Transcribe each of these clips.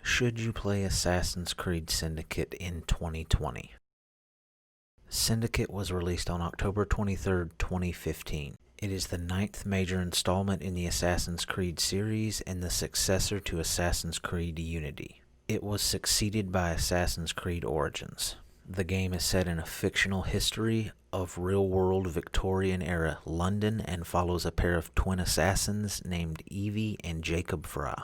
Should you play Assassin's Creed Syndicate in 2020? Syndicate was released on October 23, 2015. It is the 9th major installment in the Assassin's Creed series and the successor to Assassin's Creed Unity. It was succeeded by Assassin's Creed Origins. The game is set in a fictional history of real-world Victorian-era London and follows a pair of twin assassins named Evie and Jacob Fry.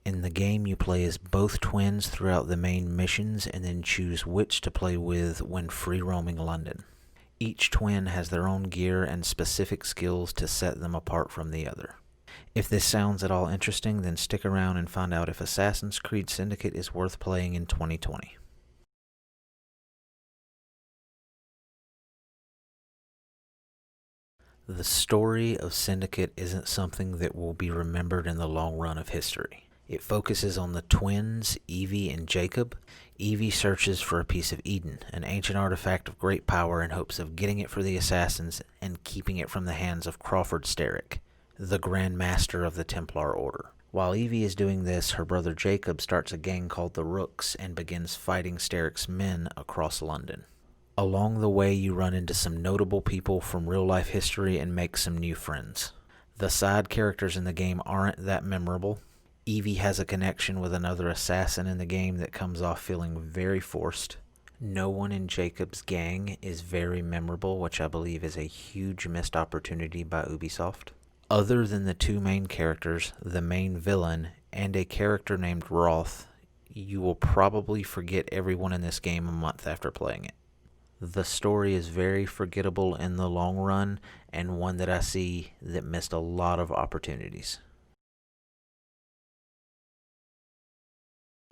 In the game, you play as both twins throughout the main missions and then choose which to play with when free-roaming London. Each twin has their own gear and specific skills to set them apart from the other. If this sounds at all interesting, then stick around and find out if Assassin's Creed Syndicate is worth playing in 2020. The story of Syndicate isn't something that will be remembered in the long run of history. It focuses on the twins, Evie and Jacob. Evie searches for a piece of Eden, an ancient artifact of great power, in hopes of getting it for the assassins and keeping it from the hands of Crawford Sterrick, the Grand Master of the Templar Order. While Evie is doing this, her brother Jacob starts a gang called the Rooks and begins fighting Sterrick's men across London. Along the way, you run into some notable people from real-life history and make some new friends. The side characters in the game aren't that memorable. Evie has a connection with another assassin in the game that comes off feeling very forced. No one in Jacob's gang is very memorable, which I believe is a huge missed opportunity by Ubisoft. Other than the two main characters, the main villain, and a character named Roth, you will probably forget everyone in this game a month after playing it. The story is very forgettable in the long run, and one that I see that missed a lot of opportunities.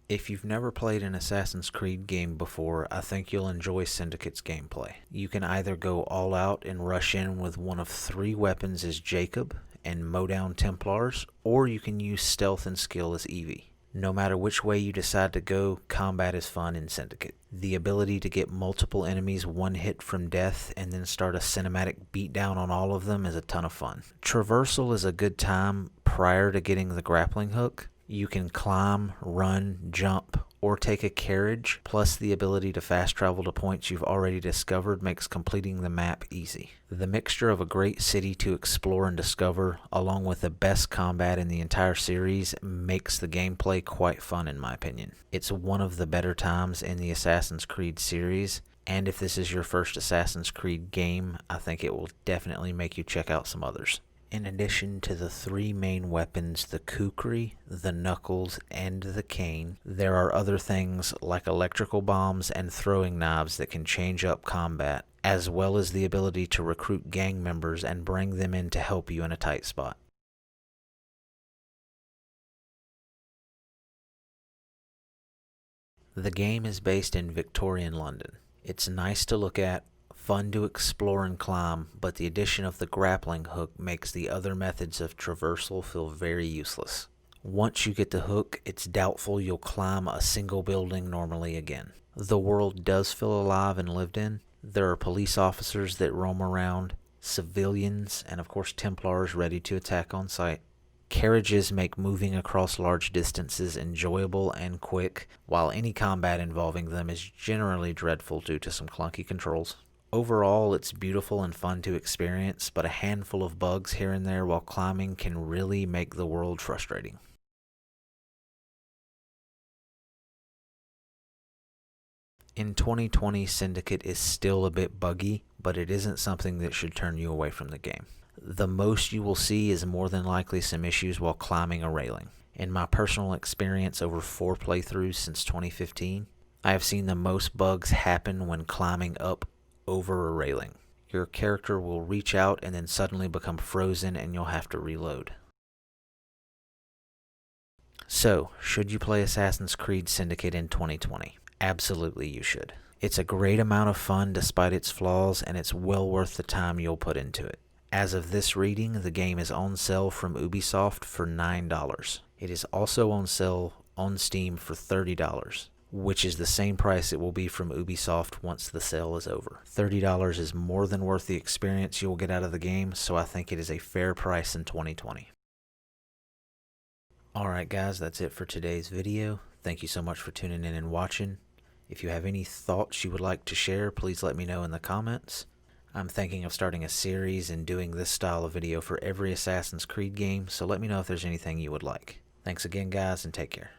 If you've never played an Assassin's Creed game before, I think you'll enjoy Syndicate's gameplay. You can either go all out and rush in with one of 3 weapons as Jacob and mow down Templars, or you can use stealth and skill as Evie. No matter which way you decide to go, combat is fun in Syndicate. The ability to get multiple enemies one hit from death and then start a cinematic beatdown on all of them is a ton of fun. Traversal is a good time prior to getting the grappling hook. You can climb, run, jump, or take a carriage, plus the ability to fast travel to points you've already discovered makes completing the map easy. The mixture of a great city to explore and discover, along with the best combat in the entire series, makes the gameplay quite fun in my opinion. It's one of the better times in the Assassin's Creed series, and if this is your first Assassin's Creed game, I think it will definitely make you check out some others. In addition to the 3 main weapons, the kukri, the knuckles, and the cane, there are other things like electrical bombs and throwing knives that can change up combat, as well as the ability to recruit gang members and bring them in to help you in a tight spot. The game is based in Victorian London. It's nice to look at, fun to explore and climb, but the addition of the grappling hook makes the other methods of traversal feel very useless. Once you get the hook, it's doubtful you'll climb a single building normally again. The world does feel alive and lived in. There are police officers that roam around, civilians, and of course Templars ready to attack on sight. Carriages make moving across large distances enjoyable and quick, while any combat involving them is generally dreadful due to some clunky controls. Overall, it's beautiful and fun to experience, but a handful of bugs here and there while climbing can really make the world frustrating. In 2020, Syndicate is still a bit buggy, but it isn't something that should turn you away from the game. The most you will see is more than likely some issues while climbing a railing. In my personal experience over 4 playthroughs since 2015, I have seen the most bugs happen when climbing up over a railing. Your character will reach out and then suddenly become frozen and you'll have to reload. So, should you play Assassin's Creed Syndicate in 2020? Absolutely you should. It's a great amount of fun despite its flaws, and it's well worth the time you'll put into it. As of this reading, the game is on sale from Ubisoft for $9. It is also on sale on Steam for $30. Which is the same price it will be from Ubisoft once the sale is over. $30 is more than worth the experience you will get out of the game, so I think it is a fair price in 2020. Alright guys, that's it for today's video. Thank you so much for tuning in and watching. If you have any thoughts you would like to share, please let me know in the comments. I'm thinking of starting a series and doing this style of video for every Assassin's Creed game, so let me know if there's anything you would like. Thanks again, guys, and take care.